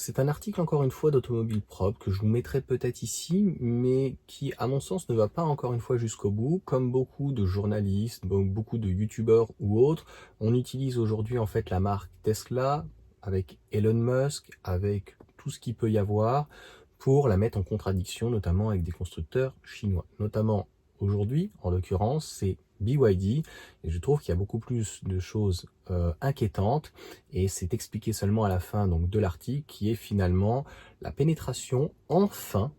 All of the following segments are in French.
C'est un article encore une fois d'Automobile Propre que je vous mettrai peut-être ici, mais qui à mon sens ne va pas encore une fois jusqu'au bout. Comme beaucoup de journalistes, beaucoup de youtubeurs ou autres, on utilise aujourd'hui en fait la marque Tesla avec Elon Musk, avec tout ce qu'il peut y avoir pour la mettre en contradiction, notamment avec des constructeurs chinois. Notamment aujourd'hui, en l'occurrence, c'est BYD, et je trouve qu'il y a beaucoup plus de choses inquiétantes, et c'est expliqué seulement à la fin donc, de l'article, qui est finalement la pénétration, enfin,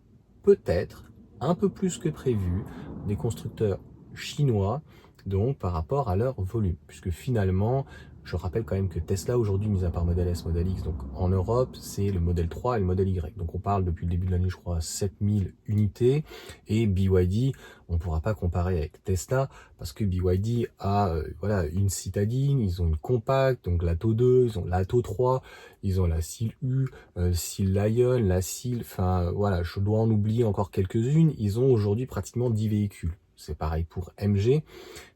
peut-être, un peu plus que prévu, des constructeurs chinois, donc par rapport à leur volume, puisque finalement, je rappelle quand même que Tesla aujourd'hui, mis à part Model S, Model X, donc en Europe, c'est le Model 3 et le Model Y. Donc on parle depuis le début de l'année, je crois, 7000 unités. Et BYD, on ne pourra pas comparer avec Tesla parce que BYD a voilà, une citadine, ils ont une compacte, donc l'Atto 2, ils ont l'Atto 3, ils ont la Seal U, Seal Lion, la Seal, enfin voilà, je dois en oublier encore quelques-unes. Ils ont aujourd'hui pratiquement 10 véhicules. C'est pareil pour MG.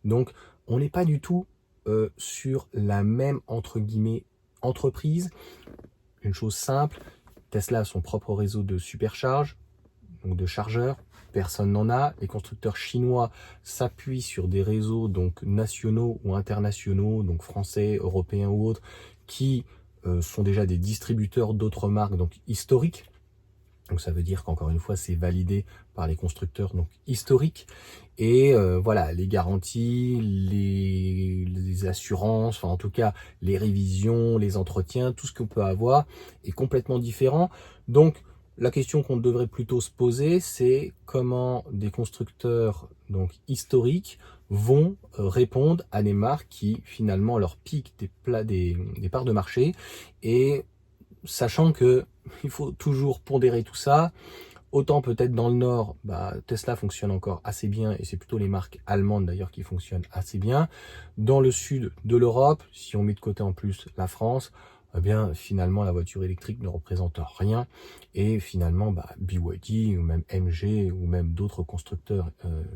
Donc on n'est pas du tout sur la même, entre guillemets, entreprise. Une chose simple, Tesla a son propre réseau de supercharge, donc de chargeurs, personne n'en a. Les constructeurs chinois s'appuient sur des réseaux donc nationaux ou internationaux, donc français, européens ou autres, qui sont déjà des distributeurs d'autres marques, donc historiques. Donc ça veut dire qu'encore une fois, c'est validé par les constructeurs donc historiques. Et voilà, les garanties, les assurances, enfin en tout cas les révisions, les entretiens, tout ce qu'on peut avoir est complètement différent. Donc la question qu'on devrait plutôt se poser, c'est comment des constructeurs donc historiques vont répondre à des marques qui finalement leur piquent des parts de marché, et sachant que il faut toujours pondérer tout ça. Autant peut-être dans le nord, Tesla fonctionne encore assez bien, et c'est plutôt les marques allemandes d'ailleurs qui fonctionnent assez bien. Dans le sud de l'Europe, si on met de côté en plus la France, eh bien finalement la voiture électrique ne représente rien, et finalement BYD ou même MG ou même d'autres constructeurs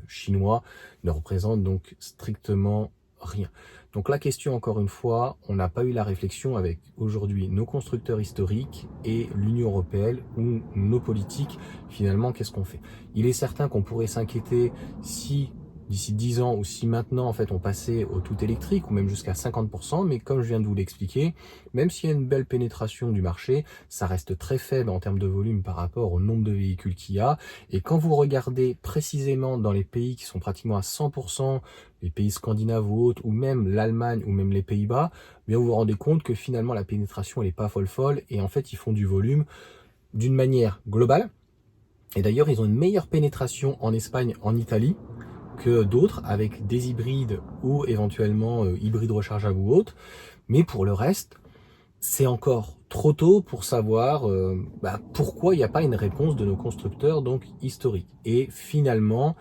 chinois ne représentent donc strictement rien. Donc la question, encore une fois, on n'a pas eu la réflexion avec aujourd'hui nos constructeurs historiques et l'Union européenne ou nos politiques. Finalement, qu'est-ce qu'on fait? Il est certain qu'on pourrait s'inquiéter si d'ici 10 ans, ou si maintenant en fait on passait au tout électrique, ou même jusqu'à 50%, mais comme je viens de vous l'expliquer, même s'il y a une belle pénétration du marché, ça reste très faible en termes de volume par rapport au nombre de véhicules qu'il y a. Et quand vous regardez précisément dans les pays qui sont pratiquement à 100%, les pays scandinaves ou autres, ou même l'Allemagne, ou même les Pays-Bas, bien vous vous rendez compte que finalement la pénétration elle n'est pas folle, et en fait ils font du volume d'une manière globale. Et d'ailleurs ils ont une meilleure pénétration en Espagne, en Italie, que d'autres, avec des hybrides ou éventuellement hybrides rechargeables ou autres. Mais pour le reste, c'est encore trop tôt pour savoir pourquoi il n'y a pas une réponse de nos constructeurs donc historiques. Et finalement,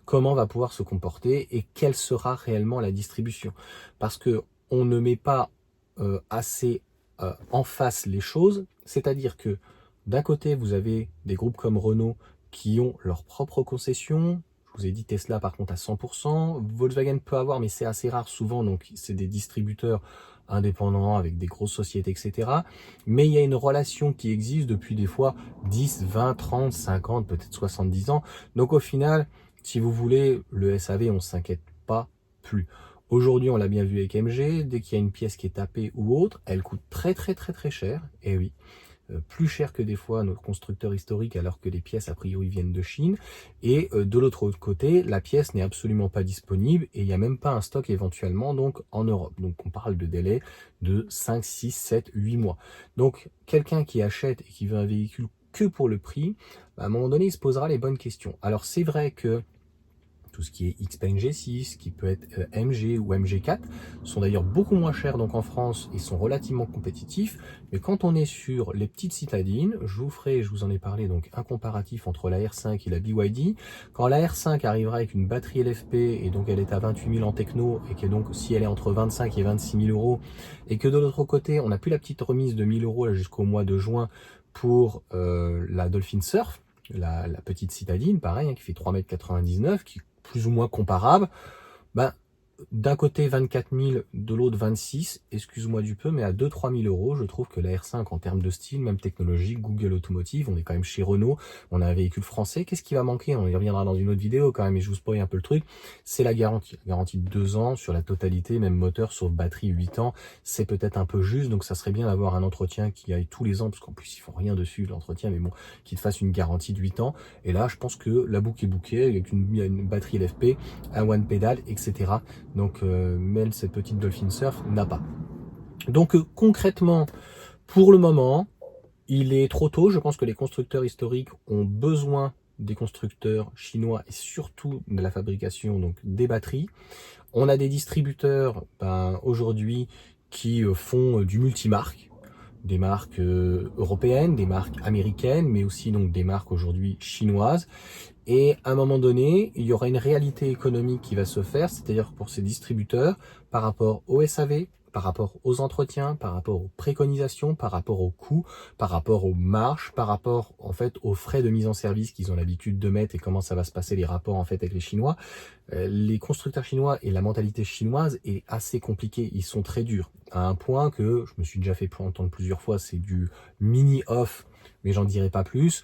comment va pouvoir se comporter et quelle sera réellement la distribution. Parce que on ne met pas assez en face les choses, c'est-à-dire que d'un côté, vous avez des groupes comme Renault qui ont leurs propres concessions. Je vous ai dit Tesla par contre à 100%. Volkswagen peut avoir, mais c'est assez rare souvent, donc c'est des distributeurs indépendants avec des grosses sociétés, etc. Mais il y a une relation qui existe depuis des fois 10, 20, 30, 50, peut-être 70 ans. Donc au final, si vous voulez, le SAV, on ne s'inquiète pas plus. Aujourd'hui, on l'a bien vu avec MG, dès qu'il y a une pièce qui est tapée ou autre, elle coûte très cher, et oui, plus cher que des fois nos constructeurs historiques, alors que les pièces a priori viennent de Chine. Et de l'autre côté, la pièce n'est absolument pas disponible, et il n'y a même pas un stock éventuellement donc en Europe. Donc on parle de délai de 5, 6, 7, 8 mois. Donc quelqu'un qui achète et qui veut un véhicule que pour le prix, à un moment donné, il se posera les bonnes questions. Alors c'est vrai que tout ce qui est Xpeng G6, qui peut être MG ou MG4, sont d'ailleurs beaucoup moins chers donc en France et sont relativement compétitifs. Mais quand on est sur les petites citadines, je vous en ai parlé, donc un comparatif entre la R5 et la BYD. Quand la R5 arrivera avec une batterie LFP, et donc elle est à 28 000 en techno, et que donc si elle est entre 25 et 26 000 euros, et que de l'autre côté, on n'a plus la petite remise de 1000 euros jusqu'au mois de juin pour la Dolphin Surf, la petite citadine, pareil, qui fait 3,99 m, qui plus ou moins comparable, d'un côté 24 000, de l'autre 26, excuse-moi du peu, mais à 2-3 000 euros, je trouve que la R5 en termes de style, même technologique, Google Automotive, on est quand même chez Renault, on a un véhicule français, qu'est-ce qui va manquer? On y reviendra dans une autre vidéo quand même, et je vous spoil un peu le truc, c'est la garantie de 2 ans sur la totalité, même moteur, sauf batterie 8 ans, c'est peut-être un peu juste, donc ça serait bien d'avoir un entretien qui aille tous les ans, parce qu'en plus ils font rien dessus, l'entretien, mais bon, qui te fasse une garantie de 8 ans, et là je pense que la boucle est bouquée, avec une batterie LFP, un one pedal, etc. Donc Mel, cette petite Dolphin Surf, n'a pas. Donc concrètement, pour le moment, il est trop tôt. Je pense que les constructeurs historiques ont besoin des constructeurs chinois et surtout de la fabrication donc des batteries. On a des distributeurs aujourd'hui qui font du multimarque, des marques européennes, des marques américaines, mais aussi donc des marques aujourd'hui chinoises. Et à un moment donné, il y aura une réalité économique qui va se faire, c'est-à-dire pour ces distributeurs, par rapport au SAV, par rapport aux entretiens, par rapport aux préconisations, par rapport aux coûts, par rapport aux marges, par rapport en fait aux frais de mise en service qu'ils ont l'habitude de mettre et comment ça va se passer les rapports en fait avec les Chinois. Les constructeurs chinois et la mentalité chinoise est assez compliquée, ils sont très durs, à un point que je me suis déjà fait entendre plusieurs fois, c'est du mini-off, mais j'en dirai pas plus.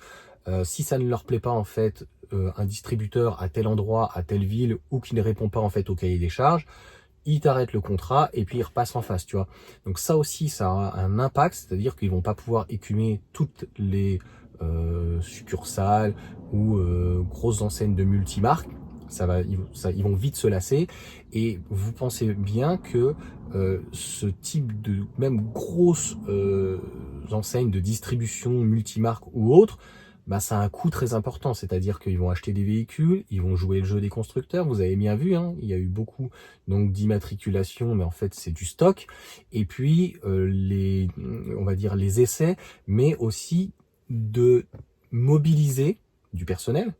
Si ça ne leur plaît pas en fait, un distributeur à tel endroit, à telle ville, ou qui ne répond pas en fait au cahier des charges, ils t'arrêtent le contrat et puis ils repassent en face, tu vois. Donc ça aussi, ça a un impact, c'est-à-dire qu'ils vont pas pouvoir écumer toutes les succursales ou grosses enseignes de multimarques. Ils vont vite se lasser. Et vous pensez bien que ce type de même grosses enseignes de distribution multimarques ou autres, ça a un coût très important, c'est-à-dire qu'ils vont acheter des véhicules, ils vont jouer le jeu des constructeurs, vous avez bien vu, hein, il y a eu beaucoup donc d'immatriculation, mais en fait c'est du stock, et puis on va dire les essais, mais aussi de mobiliser du personnel,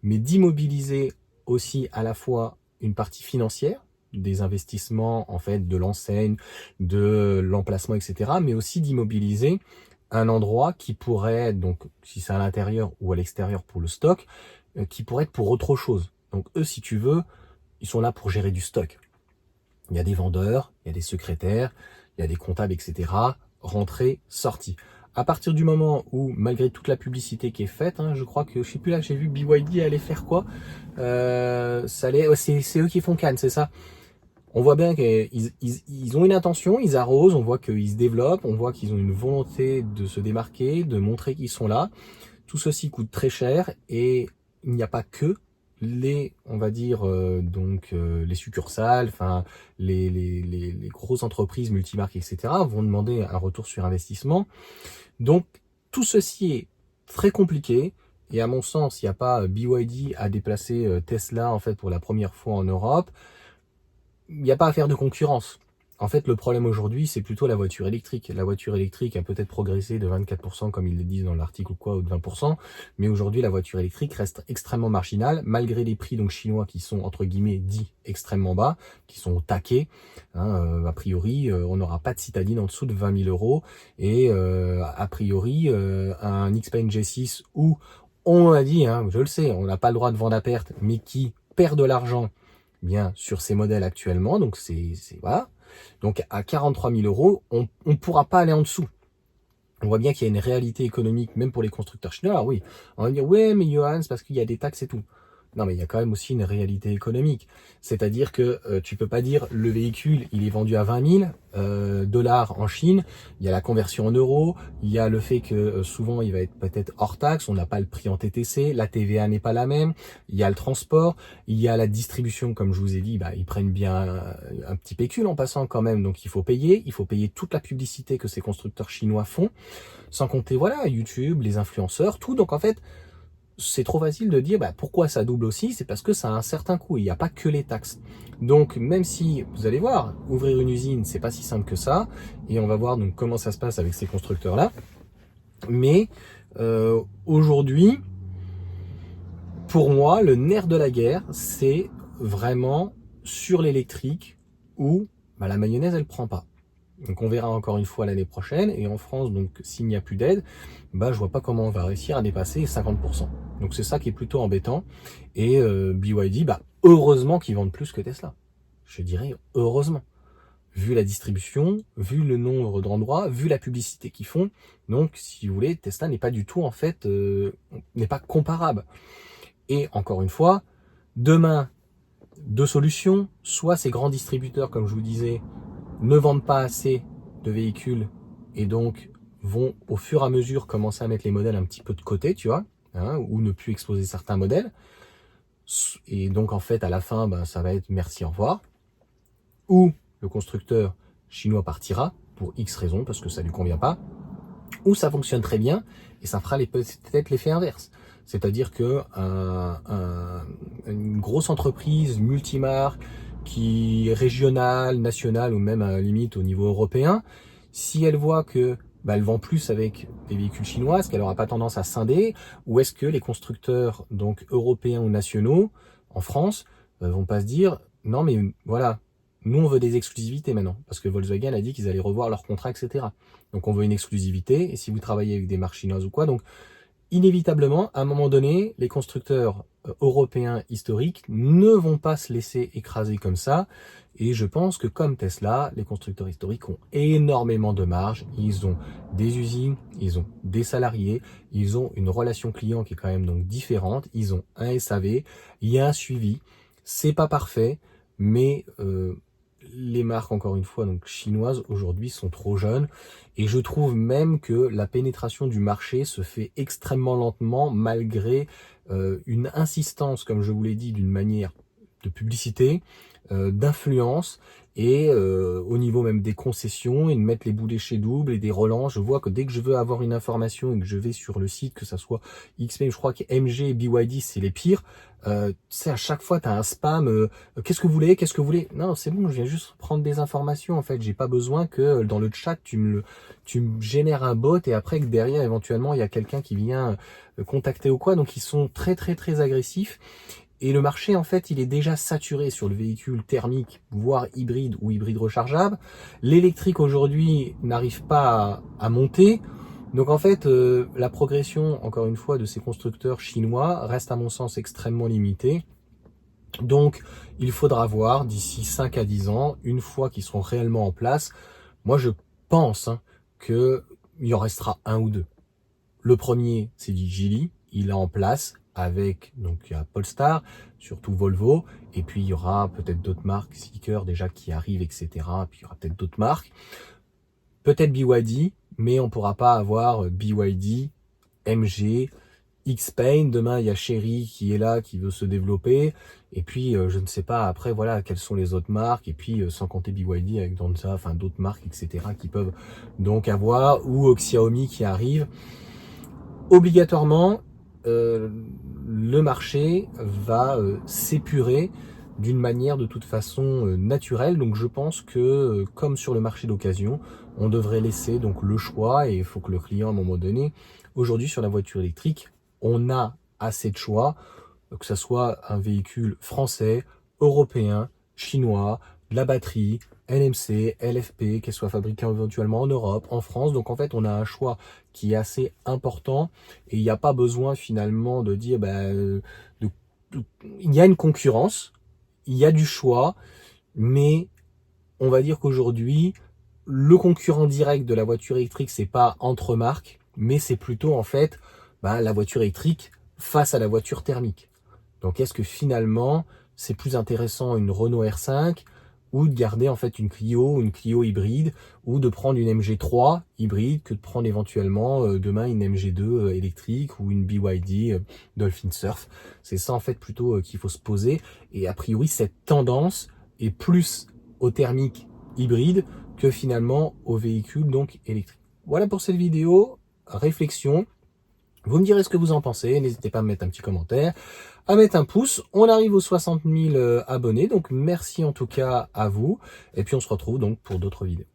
mais d'immobiliser aussi à la fois une partie financière, des investissements en fait de l'enseigne, de l'emplacement, etc., mais aussi d'immobiliser un endroit qui pourrait être, donc si c'est à l'intérieur ou à l'extérieur pour le stock, qui pourrait être pour autre chose. Donc eux, si tu veux, ils sont là pour gérer du stock. Il y a des vendeurs, il y a des secrétaires, il y a des comptables, etc. Rentrée, sortie. À partir du moment où, malgré toute la publicité qui est faite, je crois que, je sais plus là, j'ai vu BYD allait faire quoi, c'est eux qui font Cannes, c'est ça. On voit bien qu'ils ont une intention, ils arrosent, on voit qu'ils se développent, on voit qu'ils ont une volonté de se démarquer, de montrer qu'ils sont là. Tout ceci coûte très cher et il n'y a pas que on va dire, les succursales, enfin les grosses entreprises multimarques, etc. vont demander un retour sur investissement. Donc tout ceci est très compliqué. Et à mon sens, il n'y a pas BYD à déplacer Tesla en fait pour la première fois en Europe. Il n'y a pas à faire de concurrence. En fait, le problème aujourd'hui, c'est plutôt la voiture électrique. La voiture électrique a peut-être progressé de 24%, comme ils le disent dans l'article ou quoi, ou de 20%, mais aujourd'hui, la voiture électrique reste extrêmement marginale, malgré les prix donc chinois qui sont, entre guillemets, dits extrêmement bas, qui sont au taquet. A priori, on n'aura pas de citadine en dessous de 20 000 euros, et a priori, un Xpeng G6 où, on l'a dit, je le sais, on n'a pas le droit de vendre à perte, mais qui perd de l'argent, bien sur ces modèles actuellement, donc c'est voilà. Donc à 43 000 euros, on ne pourra pas aller en dessous. On voit bien qu'il y a une réalité économique, même pour les constructeurs chinois. Alors oui, on va dire, ouais, mais Johan, c'est parce qu'il y a des taxes et tout. Non, mais il y a quand même aussi une réalité économique. C'est-à-dire que tu peux pas dire le véhicule, il est vendu à 20 000 dollars en Chine. Il y a la conversion en euros. Il y a le fait que souvent, il va être peut-être hors taxe. On n'a pas le prix en TTC. La TVA n'est pas la même. Il y a le transport. Il y a la distribution, comme je vous ai dit. Ils prennent bien un petit pécule en passant quand même. Donc, il faut payer. Il faut payer toute la publicité que ces constructeurs chinois font. Sans compter, voilà, YouTube, les influenceurs, tout. Donc, en fait, c'est trop facile de dire pourquoi ça double aussi, c'est parce que ça a un certain coût, il n'y a pas que les taxes. Donc même si, vous allez voir, ouvrir une usine, c'est pas si simple que ça, et on va voir donc comment ça se passe avec ces constructeurs-là. Mais aujourd'hui, pour moi, le nerf de la guerre, c'est vraiment sur l'électrique où la mayonnaise, elle prend pas. Donc on verra encore une fois l'année prochaine, et en France, donc s'il n'y a plus d'aide, je vois pas comment on va réussir à dépasser 50%. Donc c'est ça qui est plutôt embêtant. Et BYD, heureusement qu'ils vendent plus que Tesla. Je dirais heureusement. Vu la distribution, vu le nombre d'endroits, vu la publicité qu'ils font. Donc, si vous voulez, Tesla n'est pas du tout, en fait, n'est pas comparable. Et encore une fois, demain, deux solutions. Soit ces grands distributeurs, comme je vous disais, ne vendent pas assez de véhicules et donc vont au fur et à mesure commencer à mettre les modèles un petit peu de côté, tu vois, hein, ou ne plus exposer certains modèles. Et donc, en fait, à la fin, ben, ça va être merci, au revoir. Ou le constructeur chinois partira pour X raisons, parce que ça lui convient pas, ou ça fonctionne très bien et ça fera peut-être l'effet inverse. C'est-à-dire que une grosse entreprise multimarque, qui est régionale, nationale ou même à la limite au niveau européen, si elle voit que elle vend plus avec des véhicules chinois, est-ce qu'elle n'aura pas tendance à scinder, ou est-ce que les constructeurs donc européens ou nationaux en France vont pas se dire non mais voilà, nous on veut des exclusivités maintenant, parce que Volkswagen a dit qu'ils allaient revoir leur contrat, etc. Donc on veut une exclusivité, et si vous travaillez avec des marques chinoises ou quoi, donc inévitablement, à un moment donné, les constructeurs européens historiques ne vont pas se laisser écraser comme ça. Et je pense que comme Tesla, les constructeurs historiques ont énormément de marge. Ils ont des usines, ils ont des salariés, ils ont une relation client qui est quand même donc différente. Ils ont un SAV, il y a un suivi. C'est pas parfait, mais les marques, encore une fois, donc chinoises, aujourd'hui, sont trop jeunes. Et je trouve même que la pénétration du marché se fait extrêmement lentement, malgré une insistance, comme je vous l'ai dit, d'une manière de publicité, d'influence, et au niveau même des concessions, et de mettre les boulets chez double et des relances. Je vois que dès que je veux avoir une information et que je vais sur le site, que ça soit XPeng, je crois que MG et BYD, c'est les pires. C'est à chaque fois, tu as un spam. Qu'est-ce que vous voulez? Qu'est-ce que vous voulez? Non, c'est bon, je viens juste prendre des informations. En fait, j'ai pas besoin que dans le chat, tu me génères un bot et après que derrière, éventuellement, il y a quelqu'un qui vient contacter ou quoi. Donc, ils sont très, très, très agressifs. Et le marché, en fait, il est déjà saturé sur le véhicule thermique, voire hybride ou hybride rechargeable. L'électrique, aujourd'hui, n'arrive pas à monter. Donc en fait, la progression, encore une fois, de ces constructeurs chinois reste à mon sens extrêmement limitée. Donc il faudra voir d'ici 5 à 10 ans, une fois qu'ils seront réellement en place, moi je pense qu'il y en restera un ou deux. Le premier, c'est du Geely, il est en place avec donc il y a Polestar, surtout Volvo, et puis il y aura peut-être d'autres marques, Zeekr déjà qui arrivent, etc. Puis il y aura peut-être d'autres marques. Peut-être BYD, mais on ne pourra pas avoir BYD, MG, XPeng. Demain, il y a Chery qui est là, qui veut se développer. Et puis, je ne sais pas après, voilà, quelles sont les autres marques. Et puis, sans compter BYD avec Danza, enfin d'autres marques, etc. qui peuvent donc avoir, ou Xiaomi qui arrive. Obligatoirement, le marché va s'épurer d'une manière de toute façon naturelle. Donc je pense que comme sur le marché d'occasion, on devrait laisser donc le choix, et il faut que le client à un moment donné, aujourd'hui sur la voiture électrique, on a assez de choix, que ce soit un véhicule français, européen, chinois, de la batterie, NMC, LFP, qu'elle soit fabriquée éventuellement en Europe, en France. Donc en fait, on a un choix qui est assez important, et il n'y a pas besoin finalement de dire il y a une concurrence, il y a du choix, mais on va dire qu'aujourd'hui, le concurrent direct de la voiture électrique, c'est pas entre marques, mais c'est plutôt en fait la voiture électrique face à la voiture thermique. Donc est-ce que finalement, c'est plus intéressant une Renault R5 ou de garder en fait une Clio hybride, ou de prendre une MG3 hybride que de prendre éventuellement demain une MG2 électrique ou une BYD Dolphin Surf. C'est ça en fait plutôt qu'il faut se poser, et a priori cette tendance est plus au thermique hybride que finalement au véhicule donc électrique. Voilà pour cette vidéo, réflexion. Vous me direz ce que vous en pensez, n'hésitez pas à me mettre un petit commentaire, à mettre un pouce. On arrive aux 60 000 abonnés, donc merci en tout cas à vous, et puis on se retrouve donc pour d'autres vidéos.